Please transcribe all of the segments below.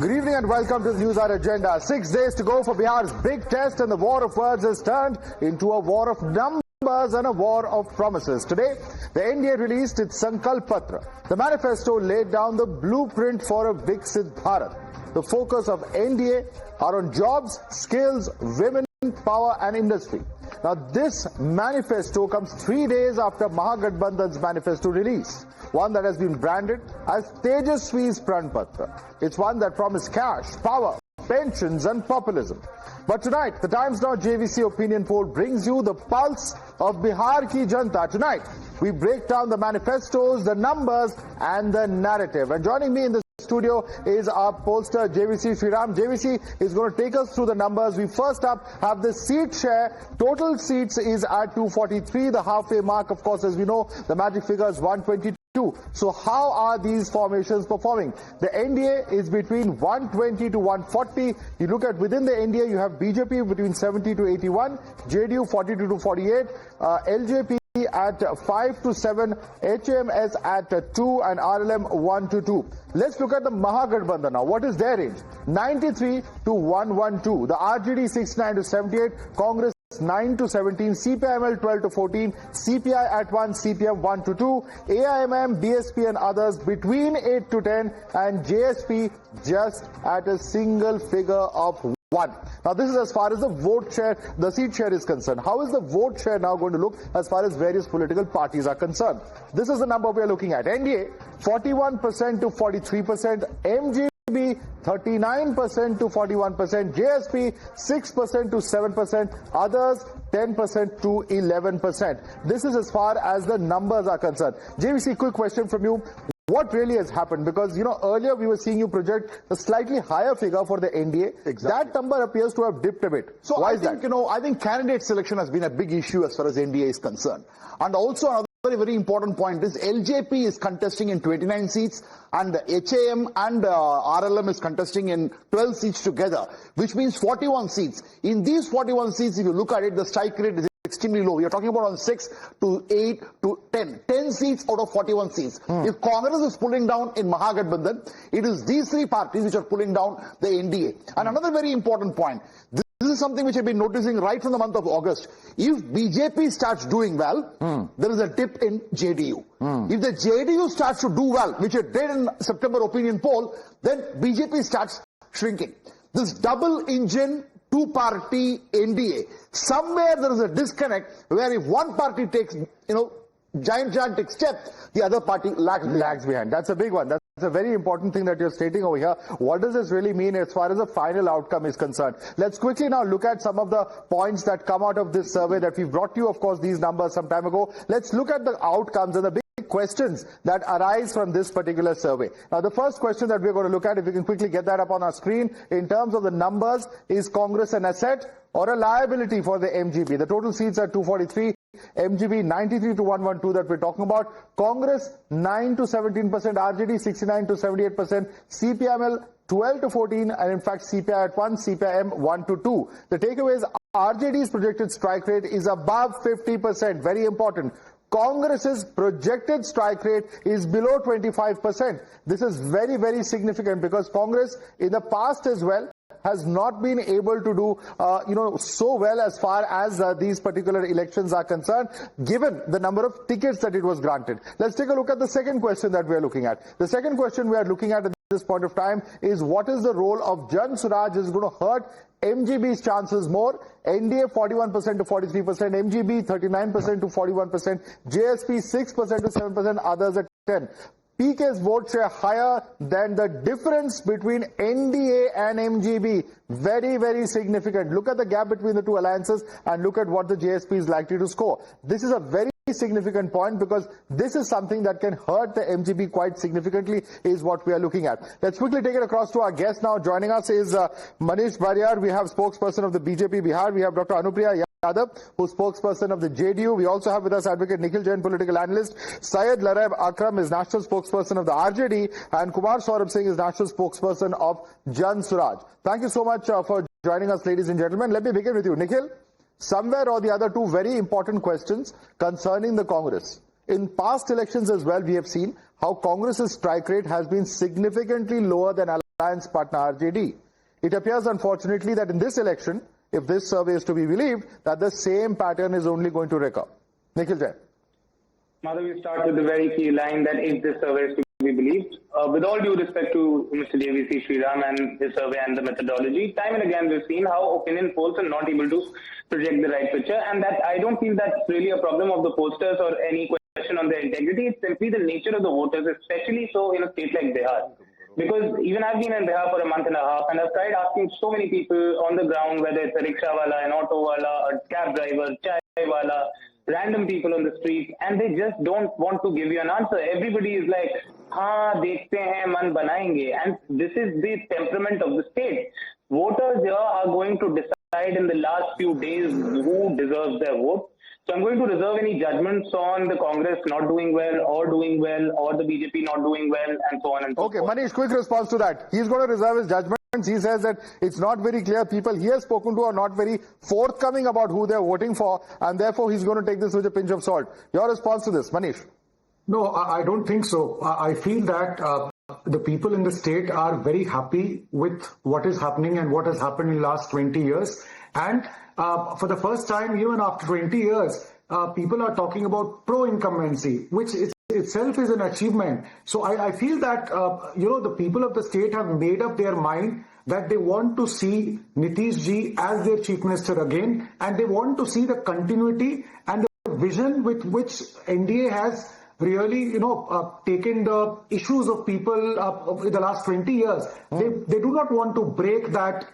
Good evening and welcome to the Newshour agenda. 6 days to go for Bihar's big test, and the war of words has turned into a war of numbers and a war of promises. Today, the NDA released its Sankalp Patra. The manifesto laid down the blueprint for a Viksit Bharat. The focus of NDA are on jobs, skills, women, power and industry. Now this manifesto comes 3 days after Mahagatbandhan's manifesto release, one that has been branded as Tejashwi's Pranpatra. It's one that promised cash, power, pensions and populism. But tonight, the Times Now JVC opinion poll brings you the pulse of Bihar ki Janta. Tonight, we break down the manifestos, the numbers and the narrative. And joining me in the studio is our pollster JVC Sriram. JVC is going to take us through the numbers. We first up have the seat share. Total seats is at 243. The halfway mark, of course, as we know, the magic figure is 122. So how are these formations performing? The NDA is between 120 to 140. You look at within the NDA, you have BJP between 70 to 81, JDU 42 to 48, LJP at 5 to 7, HMS at 2 and RLM 1 to 2. Let's look at the Mahagatbandhan now. What is their range? 93 to 112. The RJD 69 to 78, Congress 9 to 17, CPIML 12 to 14, CPI at 1, CPM 1 to 2, AIMM, BSP and others between 8 to 10 and JSP just at a single figure of 1. Now this is as far as the vote share, the seat share is concerned. How is the vote share now going to look as far as various political parties are concerned? This is the number we are looking at. NDA 41% to 43%, MGB 39% to 41%, JSP 6% to 7%, others 10% to 11%. This is as far as the numbers are concerned. JVC, quick question from you. What really has happened? Because, you know, earlier we were seeing you project a slightly higher figure for the NDA. Exactly. That number appears to have dipped a bit. So why I is think, that? I think candidate selection has been a big issue as far as NDA is concerned. And also another very important point is LJP is contesting in 29 seats and HAM and RLM is contesting in 12 seats together, which means 41 seats. In these 41 seats, if you look at it, the strike rate is extremely low. We are talking about on 6 to 8 to 10. 10 seats out of 41 seats. If Congress is pulling down in Mahagatbandhan, it is these three parties which are pulling down the NDA. And another very important point, this is something which I've been noticing right from the month of August. If BJP starts doing well, there is a dip in JDU. If the JDU starts to do well, which it did in September opinion poll, then BJP starts shrinking. This double engine two-party NDA, somewhere there is a disconnect where if one party takes, gigantic step, the other party lags behind. That's a big one. That's a very important thing that you're stating over here. What does this really mean as far as the final outcome is concerned? Let's quickly now look at some of the points that come out of this survey that we brought you, of course, these numbers some time ago. Let's look at the outcomes and the big questions that arise from this particular survey. Now, the first question that we're going to look at, if we can quickly get that up on our screen, in terms of the numbers, is Congress an asset or a liability for the MGB? The total seats are 243, MGB 93 to 112 that we're talking about, Congress 9 to 17%, RJD 69 to 78%, CPIML 12 to 14, and in fact CPI at 1, CPIM 1 to 2. The takeaway is RJD's projected strike rate is above 50%, very important. Congress's projected strike rate is below 25%. This is very, very significant because Congress in the past as well has not been able to do, so well as far as these particular elections are concerned, given the number of tickets that it was granted. Let's take a look at the second question that we are looking at. The second question we are looking at this point of time is what is the role of Suraj is going to hurt MGB's chances more? NDA 41% to 43%, MGB 39% to 41%, JSP 6% to 7%, others at 10%. PK's vote share higher than the difference between NDA and MGB. Very, very significant. Look at the gap between the two alliances and look at what the JSP is likely to score. This is a very significant point because this is something that can hurt the MGB quite significantly is what we are looking at. Let's quickly take it across to our guest now. Joining us is Manish Bariyar. We have spokesperson of the BJP Bihar. We have Dr. Anupriya Yadav, who's spokesperson of the JDU. We also have with us Advocate Nikhil Jain, political analyst. Syed Laraib Akram is national spokesperson of the RJD, and Kumar Singh is national spokesperson of Suraj. Thank you so much for joining us, ladies and gentlemen. Let me begin with you, Nikhil. Somewhere or the other, two very important questions concerning the Congress. In past elections as well, we have seen how Congress's strike rate has been significantly lower than alliance partner RJD. It appears, unfortunately, that in this election, if this survey is to be believed, that the same pattern is only going to recur. Nikhil Jain. Madhav, we start with the very key line that if this survey is to be believed, with all due respect to Mr. JVC Sriram and his survey and the methodology, time and again we've seen how opinion polls are not able to project the right picture, and that I don't feel that's really a problem of the pollsters or any question on their integrity. It's simply the nature of the voters, especially so in a state like Bihar. Because even I've been in Bihar for a month and a half, and I've tried asking so many people on the ground, whether it's a rickshaw wala, an auto wala, a cab driver, chai wala, random people on the street, and they just don't want to give you an answer. Everybody is like, हाँ देखते हैं मन बनाएंगे, and this is the temperament of the state. Voters here are going to decide in the last few days who deserves their vote. So I'm going to reserve any judgments on the Congress not doing well or the BJP not doing well, and so on and so forth. Okay, Manish, quick response to that. He's going to reserve his judgments. He says that it's not very clear. People he has spoken to are not very forthcoming about who they're voting for, and therefore he's going to take this with a pinch of salt. Your response to this, Manish? No, I don't think so. I feel that the people in the state are very happy with what is happening and what has happened in the last 20 years. And for the first time, even after 20 years, people are talking about pro-incumbency, which itself is an achievement. So I feel that, the people of the state have made up their mind that they want to see Nitish ji as their chief minister again, and they want to see the continuity and the vision with which NDA has really, taken the issues of people in the last 20 years. They do not want to break that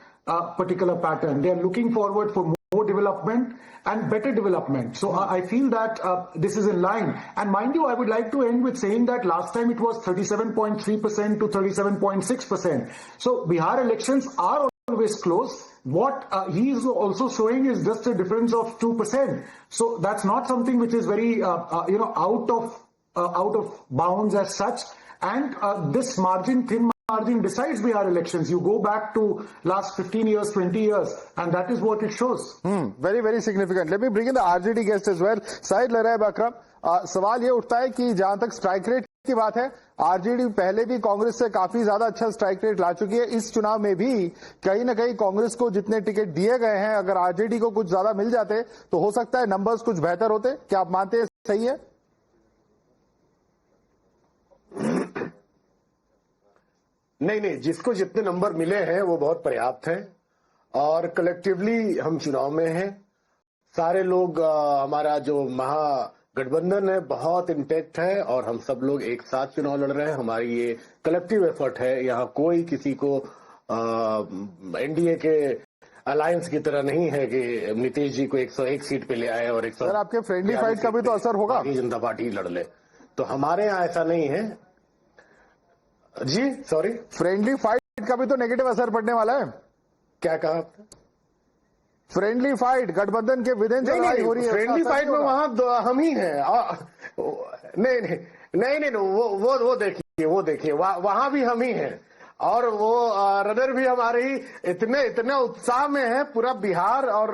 particular pattern. They are looking forward for more development and better development. So I feel that this is in line. And mind you, I would like to end with saying that last time it was 37.3% to 37.6%. So Bihar elections are always close. What he is also showing is just a difference of 2%. So that's not something which is very, out of bounds as such. And this thin margin decides Bihar elections. You go back to last 15 years, 20 years, and that is what it shows. Very, very significant. Let me bring in the RJD guest as well. Said Laraib Akram, सवाल ये उठता है कि जहां तक strike rate की बात है, आरजेडी पहले भी कांग्रेस से काफी ज्यादा अच्छा स्ट्राइक रेट ला चुकी है. इस चुनाव में भी कहीं ना कहीं कांग्रेस को जितने टिकट दिए गए हैं, अगर आरजेडी को कुछ ज्यादा मिल जाते तो हो सकता है नंबर्स कुछ बेहतर होते. क्या आप मानते हैं सही है? नहीं, जिसको जितने नंबर मिले हैं वो बहुत पर्याप्त हैं, और कलेक्टिवली हम चुनाव में हैं. सारे लोग, हमारा जो महागठबंधन है बहुत इंटैक्ट है, और हम सब लोग एक साथ चुनाव लड़ रहे हैं. हमारी ये कलेक्टिव एफर्ट है. यहाँ कोई किसी को एनडीए के अलायंस की तरह नहीं है कि नीतीश जी को 101 सीट पे ले आए और 100. सर, आपके फ्रेंडली फाइट का भी तो असर होगा. भारतीय जनता पार्टी लड़ ले, तो हमारे यहाँ ऐसा नहीं है जी. सॉरी, फ्रेंडली फाइट का भी तो नेगेटिव असर पड़ने वाला है. क्या कहा आपने? फ्रेंडली फाइट गठबंधन के विदिन लड़ाई हो रही है. फ्रेंडली फाइट में वहां हम ही हैं. नहीं, वो देखिए वहां भी हम ही हैं, और वो रनर भी हमारे ही इतने उत्साह में है. पूरा बिहार और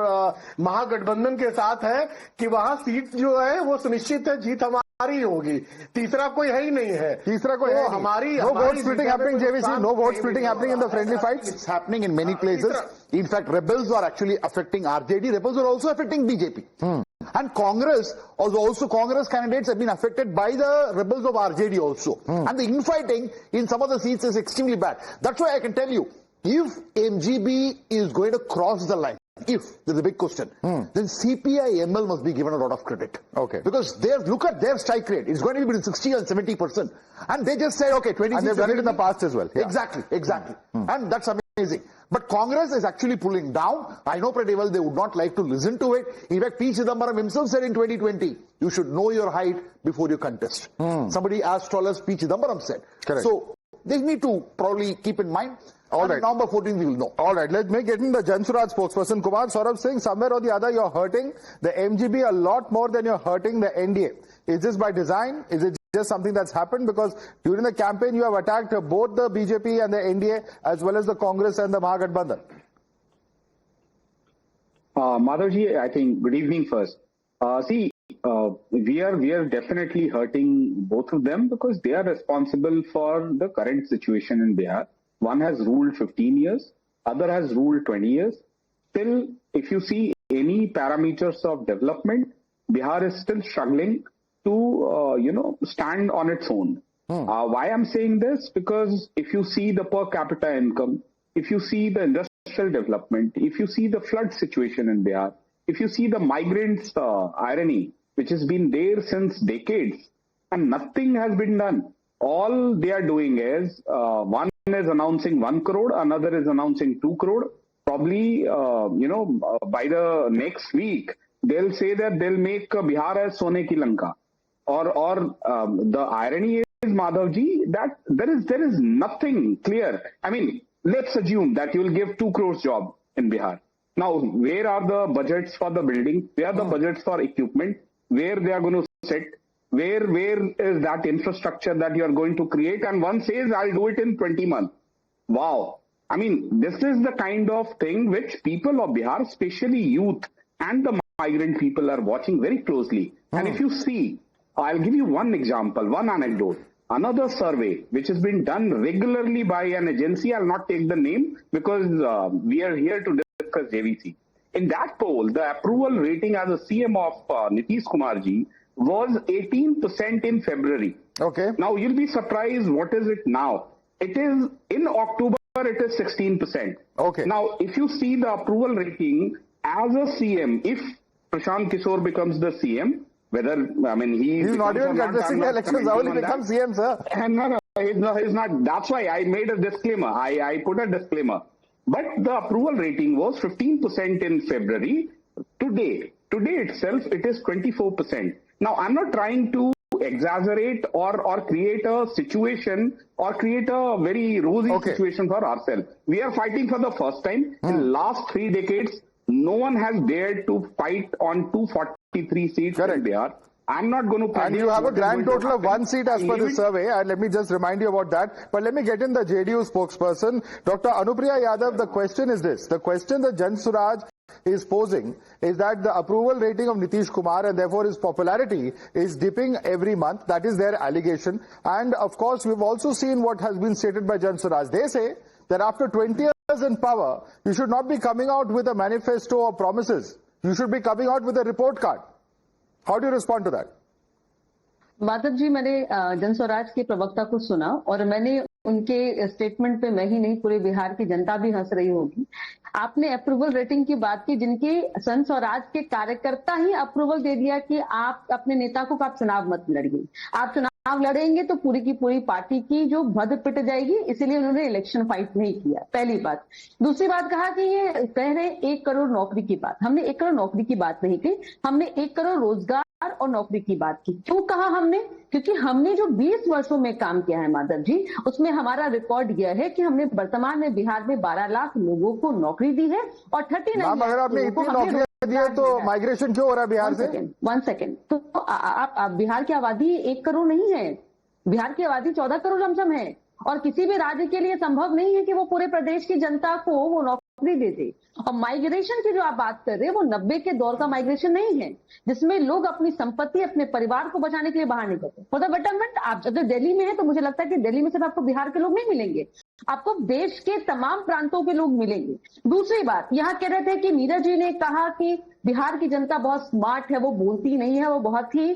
महागठबंधन के साथ है कि वहां सीट जो है वो सुनिश्चित है, जीत हमारी होगी. तीसरा कोई है ही नहीं है. तीसरा कोई है हमारी. No vote splitting happening, JVC. No vote splitting happening in the friendly fights. It's happening in many places. In fact, rebels are actually affecting RJD. Rebels are also affecting BJP. And Congress candidates have been affected by the rebels of RJD also. And the infighting in some of the seats is extremely bad. That's why I can tell you, if MGB is going to cross the line, if there's a big question, then CPI-ML must be given a lot of credit. Okay. Because look at their strike rate. It's going to be between 60 and 70%. And they just said, okay, 20. And they've done it in the past as well. Yeah. Exactly. And that's amazing. But Congress is actually pulling down. I know pretty well they would not like to listen to it. In fact, P. Chidambaram himself said in 2020, you should know your height before you contest. Somebody as tall as P. Chidambaram said. Correct. So they need to probably keep in mind. All right. November 14th we will know. All right. Let me get in the Suraj spokesperson, Kumar. Saurabh saying somewhere or the other you're hurting the MGB a lot more than you're hurting the NDA. Is this by design? Is it just something that's happened? Because during the campaign you have attacked both the BJP and the NDA as well as the Congress and the Mahagatbandhan. Madhavji, I think good evening first. We are definitely hurting both of them because they are responsible for the current situation in Bihar. one has ruled 15 years, other has ruled 20 years. Still, if you see any parameters of development, Bihar is still struggling to, stand on its own. Why I'm saying this? Because if you see the per capita income, if you see the industrial development, if you see the flood situation in Bihar, if you see the migrants' irony, which has been there since decades, and nothing has been done. All they are doing is, one is announcing 1 crore, another is announcing 2 crore. Probably, by the next week, they'll say that they'll make Bihar as Sone ki Lanka. Or the irony is, Madhavji, that there is nothing clear. I mean, let's assume that you will give 2 crores job in Bihar. Now, where are the budgets for the building? Where are the budgets for equipment? Where they are going to sit? Where is that infrastructure that you are going to create? And one says, I'll do it in 20 months. Wow. I mean, this is the kind of thing which people of Bihar, especially youth and the migrant people, are watching very closely. And if you see, I'll give you one example, one anecdote. Another survey which has been done regularly by an agency, I'll not take the name because we are here to discuss JVC. In that poll, the approval rating as a CM of Nitish Kumar ji was 18% in February. Okay. Now you'll be surprised, what is it now? It is in October, it is 16%. Okay. Now, if you see the approval rating as a CM, if Prashant Kishor becomes the CM, whether, I mean, he's not even contesting the elections, Rahul, he becomes CM, sir. No, he's not. That's why I made a disclaimer. I put a disclaimer. But the approval rating was 15% in February. Today itself, it is 24%. Now, I'm not trying to exaggerate or create a situation or create a very rosy situation for ourselves. We are fighting for the first time. In last 3 decades, no one has dared to fight on 243 seats in Bihar. I'm not going to... And you have a grand total of 1 seat as per the survey, and let me just remind you about that. But let me get in the JDU spokesperson, Dr. Anupriya Yadav. The question is this. The question that Jan Suraj is posing is that the approval rating of Nitish Kumar and therefore his popularity is dipping every month. That is their allegation. And of course, we've also seen what has been stated by Jan Suraj. They say that after 20 years in power, you should not be coming out with a manifesto or promises. You should be coming out with a report card. How do you respond to that? Madhav ji, मैंने जन स्वराज के प्रवक्ता को सुना और मैंने उनके statement पे मैं ही नहीं पूरे बिहार की जनता भी हंस रही होगी। आपने अप्रूवल रेटिंग की बात की, जिनके जन स्वराज के कार्यकर्ता ही अप्रूवल दे दिया कि आप अपने नेता को आप चुनाव मत लड़िए, आप चुनाव लड़ेंगे तो पूरी की पूरी पार्टी की जो भद पिट जाएगी, इसीलिए उन्होंने इलेक्शन फाइट नहीं किया। पहली बात। दूसरी बात कहा कि ये कह रहे 1 करोड़ नौकरी की बात। हमने 1 करोड़ नौकरी की बात नहीं की, हमने 1 करोड़ रोजगार और नौकरी की बात की। क्यों कहा हमने? क्योंकि हमने जो 20 वर्षों में काम किया है माधव जी, उसमें हमारा रिकॉर्ड यह है कि हमने वर्तमान में बिहार में 12 लाख लोगों को नौकरी दी है और 39 अगर आपने इतनी नौकरियां दी है तो माइग्रेशन क्यों हो रहा है बिहार से? 1 सेकेंड। तो आप बिहार की आबादी 1 करोड़ नहीं है, बिहार की आबादी 14 करोड़ लमसम है और किसी भी राज्य के लिए संभव नहीं है कि वो पूरे प्रदेश की जनता को वो नौकरी दे दे। और माइग्रेशन की जो आप बात कर रहे हैं वो 90 के दौर का माइग्रेशन नहीं है, जिसमें लोग अपनी संपत्ति, अपने परिवार को बचाने के लिए बाहर निकलते हैं। फॉर द बेटरमेंट, आप अगर दिल्ली में है तो मुझे लगता है कि दिल्ली में सिर्फ आपको बिहार के लोग नहीं मिलेंगे, आपको देश के तमाम प्रांतों के लोग मिलेंगे। दूसरी बात, यहाँ कह रहे थे कि नीरज जी ने कहा कि बिहार की जनता बहुत स्मार्ट है, वो बोलती नहीं है, वो बहुत ही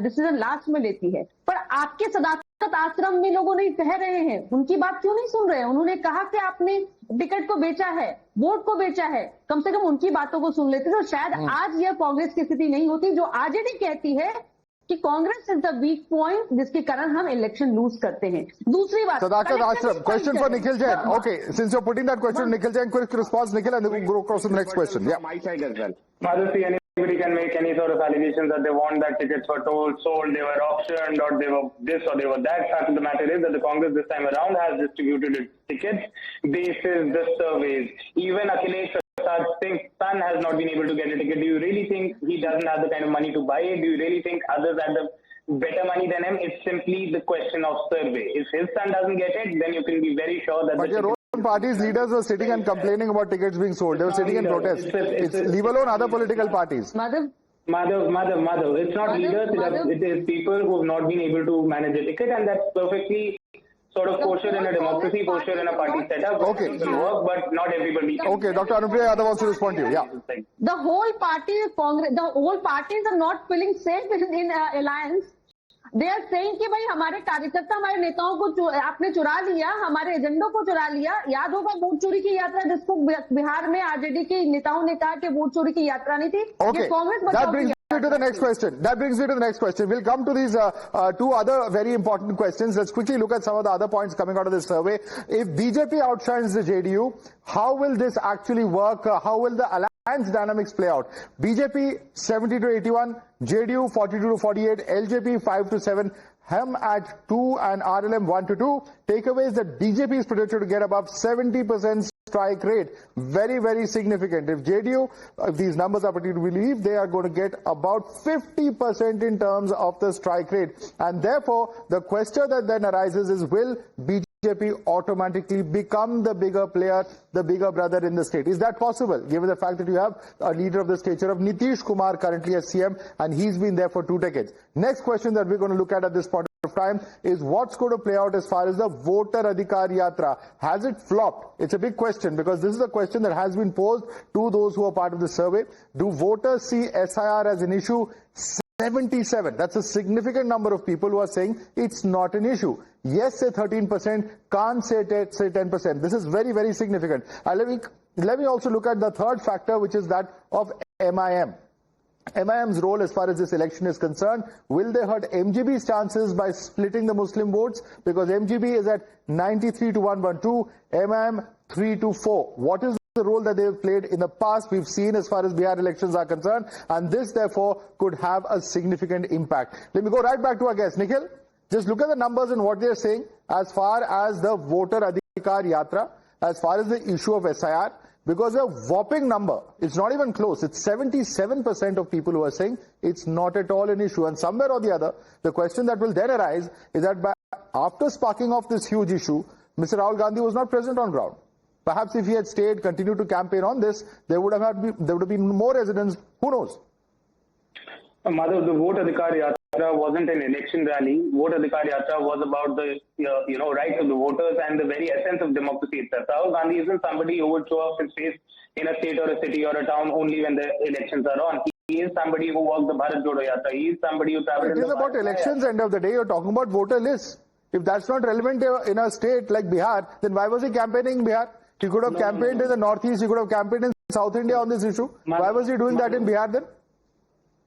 डिसीजन लास्ट में लेती है। पर आपके सदाकत आश्रम में लोगों ने कह रहे हैं, उनकी बात क्यों नहीं सुन रहे हैं? उन्होंने कहा कि आपने टिकट को बेचा है, वोट को बेचा है, कम से कम उनकी बातों को सुन लेते तो शायद आज यह कांग्रेस की स्थिति नहीं होती जो आरजेडी कहती है कि Congress is the weak point जिसके कारण हम इलेक्शन लूज करते हैं। दूसरी बात, Sadaqat Ashram, question for Nikhil Jain. Okay, since you are putting that question, Nikhil Jain, quick response, Nikhil, and then we'll go across to the next question. Yeah. My side as well. Anybody can make any sort of allegations that they want that tickets were sold, they were auctioned, or they were this or they were that. Fact of the matter is that the Congress this time around has distributed its tickets based on the surveys. Even Akhilesh Singh's son has not been able to get a ticket. Do you really think he doesn't have the kind of money to buy it? Do you really think others have the better money than him? It's simply the question of survey. If his son doesn't get it, then you can be very sure that... But your own party's leaders were sitting and complaining about tickets being sold. They were sitting in protest. Leave alone other political parties. Madhav, it's not leaders, it is people who have not been able to manage a ticket, and that's perfectly sort of posture in a democracy, posture in a party setup. Okay. It will work, but not everybody. Okay, Dr. Anupriya Yadav wants to respond to you. Yeah. The whole party, Congress, the whole parties are not feeling safe in alliance. They are saying कि भाई हमारे कार्यकर्ता हमारे नेताओं को आपने चुरा लिया, हमारे एजेंडों को चुरा लिया. याद होगा वोट चोरी की यात्रा जिसको बिहार में आरजेडी के नेताओं ने कहा कि वोट चोरी की यात्रा नहीं थी. Okay, that brings me to the next question. That brings me to the next question. We'll come to these two other very important questions. Let's quickly look at some of the other points coming out of this survey. If BJP outshines the JDU, how will this actually work? How will the alliance dynamics play out? BJP 70 to 81, JDU 42 to 48, LJP 5 to 7, Hem at 2 and RLM 1 to 2. Takeaway is that BJP is predicted to get above 70% strike rate. Very, very significant. If JDU, if these numbers are to believed, they are going to get about 50% in terms of the strike rate. And therefore, the question that then arises is, will BJP automatically become the bigger player, the bigger brother in the state? Is that possible, given the fact that you have a leader of the stature of Nitish Kumar currently as CM, and he's been there for 2 decades? Next question that we're going to look at this point of time is what's going to play out as far as the voter Adhikar Yatra. Has it flopped? It's a big question, because this is a question that has been posed to those who are part of the survey. Do voters see SIR as an issue? 77. That's a significant number of people who are saying it's not an issue. Yes, say 13%, can't say 10%. This is very, very significant. Let me also look at the third factor, which is that of MIM. MIM's role as far as this election is concerned. Will they hurt MGB's chances by splitting the Muslim votes? Because MGB is at 93 to 112, MIM 3 to 4. What is the role that they have played in the past? We've seen as far as Bihar elections are concerned, and this therefore could have a significant impact. Let me go right back to our guest, Nikhil. Just look at the numbers and what they're saying as far as the voter Adhikar Yatra, as far as the issue of SIR. Because a whopping number, it's not even close, it's 77% of people who are saying it's not at all an issue. And somewhere or the other, the question that will then arise is that after sparking off this huge issue, Mr. Rahul Gandhi was not present on ground. Perhaps if he had stayed, continued to campaign on this, there would have been more residents. Who knows? Madhav, the vote Adhikar Yatra wasn't an election rally. Vote Adhikar Yatra was about the rights of the voters and the very essence of democracy itself. Rahul Gandhi isn't somebody who would show off his face in a state or a city or a town only when the elections are on. He is somebody who walked the Bharat Jodo Yatra. He is somebody who traveled. It is about elections. End of the day, you're talking about voter lists. If that's not relevant in a state like Bihar, then why was he campaigning in Bihar? He could have campaigned in the Northeast. He could have campaigned in South India on this issue. Why was he doing that in Bihar then?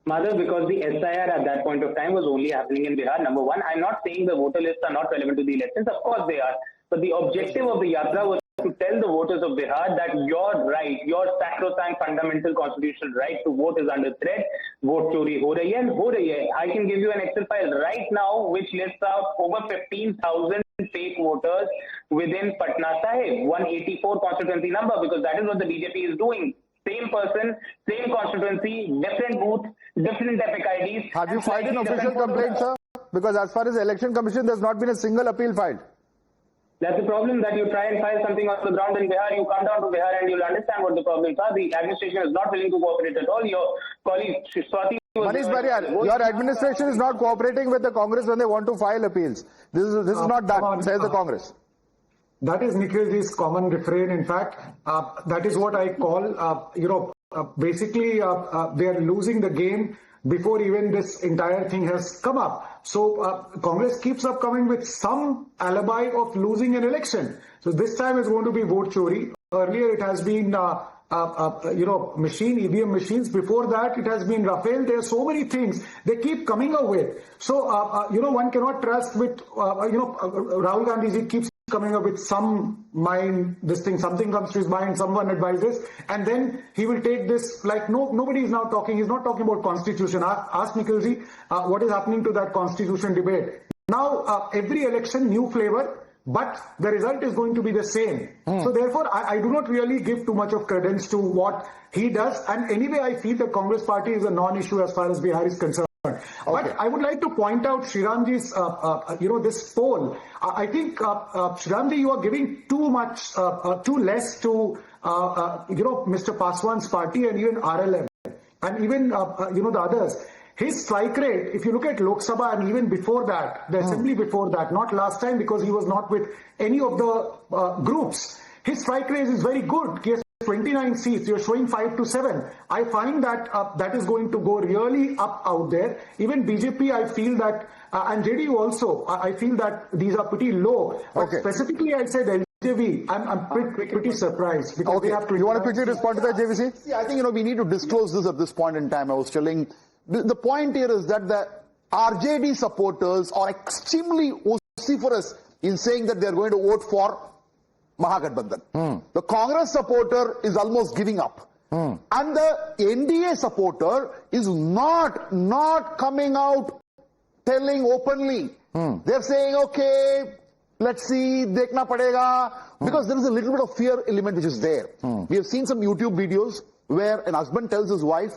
Madhav, because the SIR at that point of time was only happening in Bihar. Number one, I'm not saying the voter lists are not relevant to the elections. Of course they are. But the objective of the Yatra was to tell the voters of Bihar that your right, your sacrosanct fundamental constitutional right to vote is under threat. Vote chori ho rahi hai and ho rahi hai. I can give you an Excel file right now which lists out over 15,000 fake voters within Patna Sahib, 184 constituency number, because that is what the BJP is doing. Same person, same constituency, different booth, different epic IDs. Have you filed an official complaint, sir? Because as far as the Election Commission, there's not been a single appeal filed. That's the problem, that you try and file something on the ground in Bihar, you come down to Bihar and you'll understand what the problems are. The administration is not willing to cooperate at all. Your colleague Swati Manish Bariyar, your administration is not cooperating with the Congress when they want to file appeals. This is not done, says the Congress. That is Nikhilji's common refrain. In fact, that is what I call, basically they are losing the game before even this entire thing has come up. So Congress keeps up coming with some alibi of losing an election. So this time it's going to be vote chori. Earlier it has been EVM machines. Before that, it has been Rafale. There are so many things they keep coming up with. So, one cannot trust with, Rahul Gandhi keeps coming up with some something comes to his mind, someone advises, and then he will take this like, nobody is now talking. He's not talking about constitution. Ask Nikhilji, what is happening to that constitution debate. Now, every election, new flavor. But the result is going to be the same. So therefore, I do not really give too much of credence to what he does. And anyway, I feel the Congress party is a non-issue as far as Bihar is concerned. Okay. But I would like to point out Shriramji's, this poll. I think, Shriramji, you are giving too less to, Mr. Paswan's party and even RLM and even, the others. His strike rate, if you look at Lok Sabha and even before that, the assembly before that, not last time because he was not with any of the groups, his strike rate is very good. He has 29 seats, you're showing 5 to 7. I find that that is going to go really up out there. Even BJP, I feel that, and JDU also, I feel that these are pretty low. But specifically, I said LJV, I'm pretty surprised. Because they have to. You want to quickly respond to that, JVC? Yeah, I think, we need to disclose this at this point in time. I was telling, the point here is that the RJD supporters are extremely vociferous in saying that they're going to vote for Mahagatbandhan. The Congress supporter is almost giving up. And the NDA supporter is not coming out telling openly. They're saying, okay, let's see, dekhna padega, because there is a little bit of fear element which is there. We have seen some YouTube videos where an husband tells his wife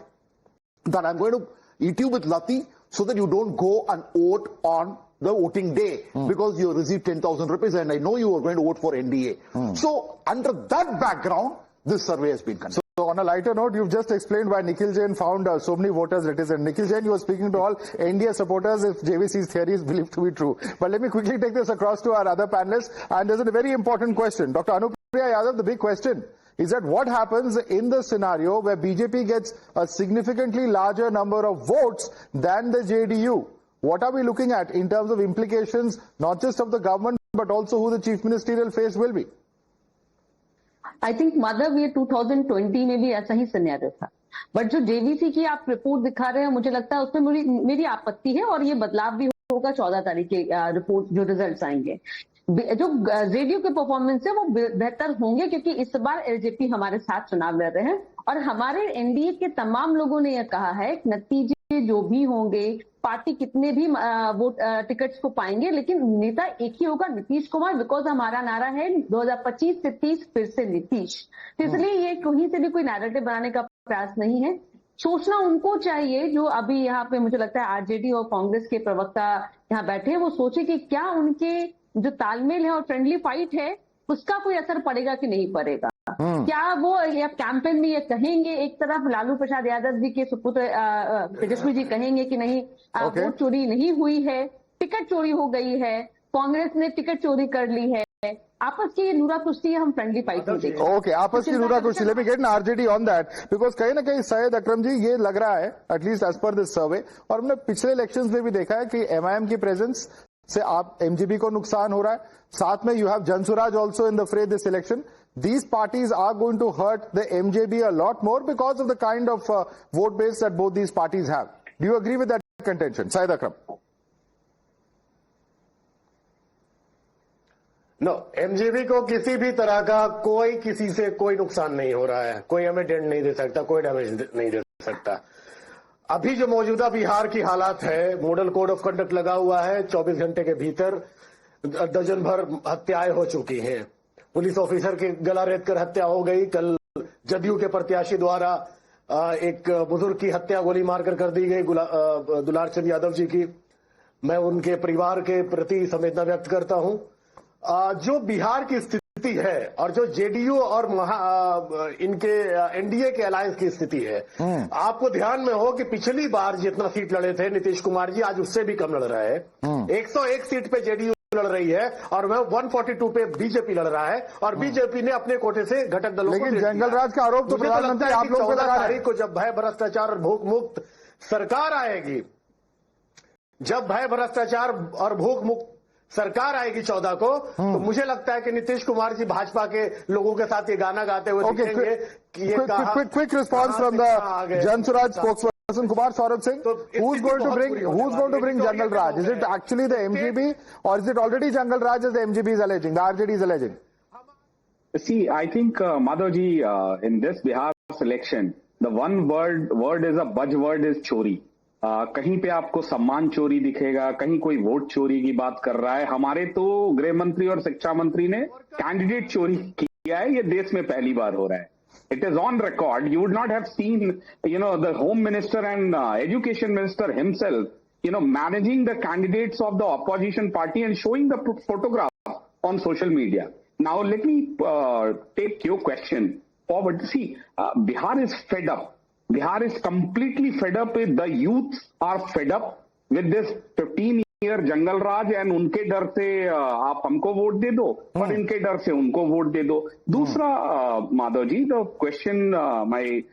that I'm going to eat you with lati so that you don't go and vote on the voting day because you received 10,000 rupees and I know you are going to vote for NDA. So under that background, this survey has been conducted. So on a lighter note, you've just explained why Nikhil Jain found so many voters reticent. Nikhil Jain, you were speaking to all NDA supporters if JVC's theory is believed to be true. But let me quickly take this across to our other panelists. And there's a very important question. Dr. Anupriya Yadav, the big question is that what happens in the scenario where BJP gets a significantly larger number of votes than the JDU? What are we looking at in terms of implications, not just of the government, but also who the chief ministerial face will be? I think mother ये 2020 में भी ऐसा ही scenario था, but जो JVC की आप report दिखा रहे हैं मुझे लगता है उसमें मेरी आपत्ति है और ये बदलाव भी होगा 14 तारीख के रिपोर्ट जो रिजल्ट्स आएंगे। जो जेडीयू के परफॉर्मेंस है वो बेहतर होंगे क्योंकि इस बार एलजेपी हमारे साथ चुनाव लड़ रहे हैं और हमारे एनडीए के तमाम लोगों ने यह कहा है नतीजे जो भी होंगे, पार्टी कितने भी वोट टिकट्स को पाएंगे, लेकिन नेता एक ही होगा, नीतीश कुमार, बिकॉज हमारा नारा है 2025 से 30 फिर से नीतीश। तो इसलिए ये कहीं से भी कोई नैरेटिव बनाने का प्रयास नहीं है। सोचना उनको चाहिए जो अभी यहाँ पे मुझे लगता है आरजेडी और कांग्रेस के प्रवक्ता यहाँ बैठे हैं, वो सोचे कि क्या उनके जो तालमेल है और फ्रेंडली फाइट है उसका कोई असर पड़ेगा कि नहीं पड़ेगा। क्या वो या कैंपेन में ये कहेंगे, एक तरफ लालू प्रसाद यादव जी के सुपुत्र तेजस्वी जी कहेंगे कि नहीं वोट चोरी नहीं हुई है, टिकट चोरी हो गई है, कांग्रेस ने टिकट चोरी कर ली है, आपस की ये नूरा कुश्ती है, हम फ्रेंडली फाइट में देखेंगे। ओके, आपस की नूरा कुश्ती, let me get an RJD on that, because कहीं ना कहीं सैयद अकरम जी ये लग रहा है at least as per this survey, और हमने पिछले इलेक्शंस में भी देखा है कि एमआईएम की प्रेजेंस से आप एमजीपी को नुकसान हो रहा है, साथ में you have Jan Suraaj also in the fray this election. These parties are going to hurt the MJB a lot more because of the kind of vote base that both these parties have. Do you agree with that contention, Syed Akram? No, MGB को किसी भी तरह का कोई किसी से कोई नुकसान नहीं हो रहा है, कोई हमें डेंट नहीं दे सकता, कोई डैमेज नहीं दे सकता. अभी जो मौजूदा बिहार की हालात है, मॉडल कोड ऑफ कंडक्ट लगा हुआ है, 24 घंटे के भीतर दर्जन भर हत्याएं हो चुकी हैं. पुलिस ऑफिसर के गला रेत कर हत्या हो गई. कल जदयू के प्रत्याशी द्वारा एक बुजुर्ग की हत्या गोली मारकर कर दी गई, दुलार चंद यादव जी की. मैं उनके परिवार के प्रति संवेदना व्यक्त करता हूं. जो बिहार की स्थिति है और जो जेडीयू और इनके एनडीए के अलायंस की स्थिति है, आपको ध्यान में हो कि पिछली बार जितना सीट लड़े थे नीतीश कुमार जी, आज उससे भी कम लड़ रहे हैं. 101 सीट पे जेडीयू लड़ रही है और वह 142 पे बीजेपी लड़ रहा है, और बीजेपी ने अपने कोटे से घटक दलों को. लेकिन जंगल राज का आरोप तो प्रधानमंत्री आप लोग 14 तारीख को जब भय भ्रष्टाचार और भूख मुक्त सरकार आएगी, जब भय भ्रष्टाचार और भूख मुक्त सरकार आएगी 14 को, तो मुझे लगता है कि नीतीश कुमार जी भाजपा के लोगों के साथ ये गाना गाते हुए दिखेंगे कि ये quick response from the Jan Suraaj spokesperson Kumar Saurabh Singh. Who's going to bring Jungle Raj? Is it actually the MGB or is it already Jungle Raj as the MGB is alleging, the RJD is alleging? See, I think Madhavji, in this Bihar election, the one word is a buzzword is chori. कहीं पे आपको सम्मान चोरी दिखेगा, कहीं कोई vote चोरी की बात कर रहा है. हमारे तो गृह मंत्री और शिक्षा मंत्री ने कैंडिडेट चोरी किया है, ये देश में पहली बार हो रहा है. It is on record. You would not have seen, the Home Minister and Education Minister himself, managing the candidates of the opposition party and showing the photograph on social media. Now, let me take your question forward. See, Bihar is fed up. Bihar is completely fed up with, the youth are fed up with this 15-year jungle raj, and उनके डर से आप हमको vote दे दो और इनके डर से उनको वोट दे दो. दूसरा, Madhav ji, the question my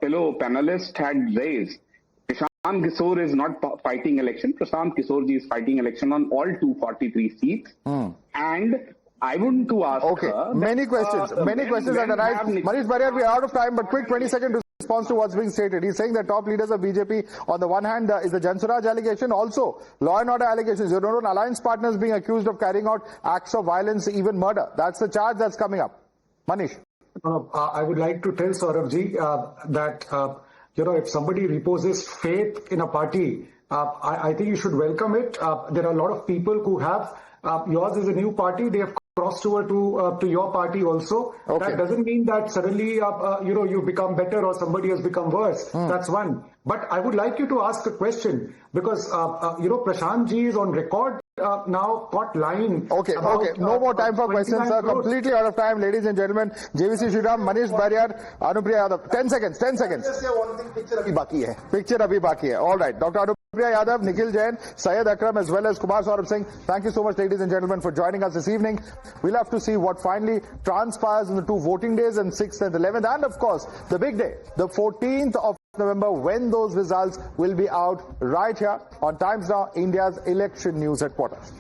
fellow panelist had raised, Prashant Kishor is not fighting election. Prashant Kishor ji is fighting election on all 243 seats. And I want to ask her... Many questions are arise. Manish Barrier, we are out of time, but quick 20-second response to what's being stated. He's saying that top leaders of BJP, on the one hand, is the Suraj allegation, also law and order allegations. Your own alliance partners being accused of carrying out acts of violence, even murder. That's the charge that's coming up. Manish. I would like to tell Saurabh ji that if somebody reposes faith in a party, I think you should welcome it. There are a lot of people who have, yours is a new party, they have crossed over to your party also. That doesn't mean that suddenly you become better or somebody has become worse. That's one. But I would like you to ask a question, because Prashant ji is on record now caught lying. Okay. No more time for questions, sir. Completely out of time, ladies and gentlemen. JVC Sriram, Manish Barrier, Anupriya Yadav. 10 seconds. Just say one thing, picture abhi baki hai. Picture abhi baki hai. All right. Dr. Anupriya Yadav, Nikhil Jain, Syed Akram, as well as Kumar Saurabh Singh. Thank you so much, ladies and gentlemen, for joining us this evening. We'll have to see what finally transpires in the 2 voting days, and 6th and 11th, and of course, the big day, the 14th of November, when those results will be out right here on Times Now, India's election news headquarters.